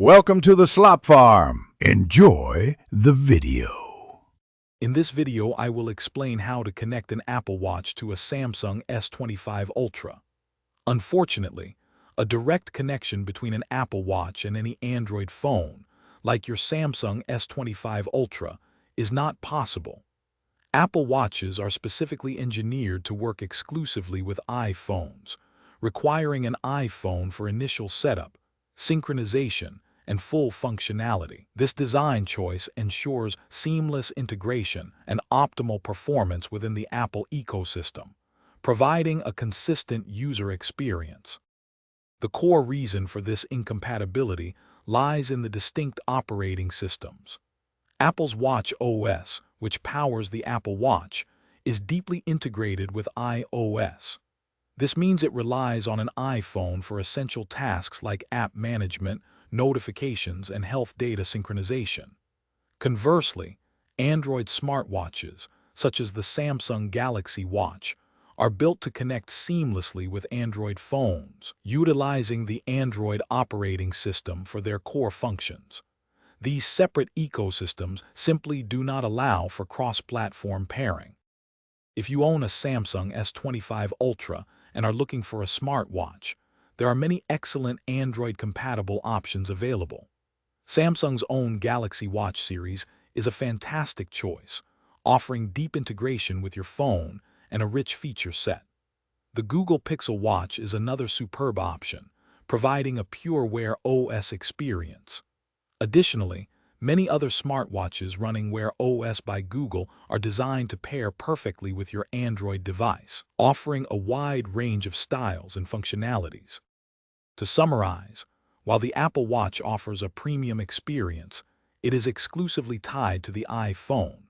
Welcome to the Slop Farm. Enjoy the video. In this video, I will explain how to connect an Apple Watch to a Samsung S25 Ultra. Unfortunately, a direct connection between an Apple Watch and any Android phone, like your Samsung S25 Ultra, is not possible. Apple Watches are specifically engineered to work exclusively with iPhones, requiring an iPhone for initial setup, synchronization, and full functionality. This design choice ensures seamless integration and optimal performance within the Apple ecosystem, providing a consistent user experience. The core reason for this incompatibility lies in the distinct operating systems. Apple's Watch OS, which powers the Apple Watch, is deeply integrated with iOS. This means it relies on an iPhone for essential tasks like app management, notifications, and health data synchronization. Conversely, Android smartwatches, such as the Samsung Galaxy Watch, are built to connect seamlessly with Android phones, utilizing the Android operating system for their core functions. These separate ecosystems simply do not allow for cross-platform pairing. If you own a Samsung S25 Ultra and are looking for a smartwatch, there are many excellent Android-compatible options available. Samsung's own Galaxy Watch series is a fantastic choice, offering deep integration with your phone and a rich feature set. The Google Pixel Watch is another superb option, providing a pure Wear OS experience. Additionally, many other smartwatches running Wear OS by Google are designed to pair perfectly with your Android device, offering a wide range of styles and functionalities. To summarize, while the Apple Watch offers a premium experience, it is exclusively tied to the iPhone.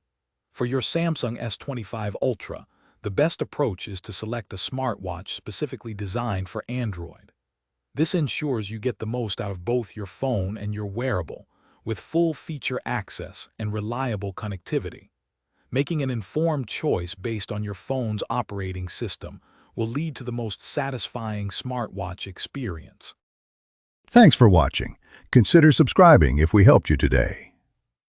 For your Samsung S25 Ultra, the best approach is to select a smartwatch specifically designed for Android. This ensures you get the most out of both your phone and your wearable, with full feature access and reliable connectivity. Making an informed choice based on your phone's operating system will lead to the most satisfying smartwatch experience. Thanks for watching. Consider subscribing if we helped you today.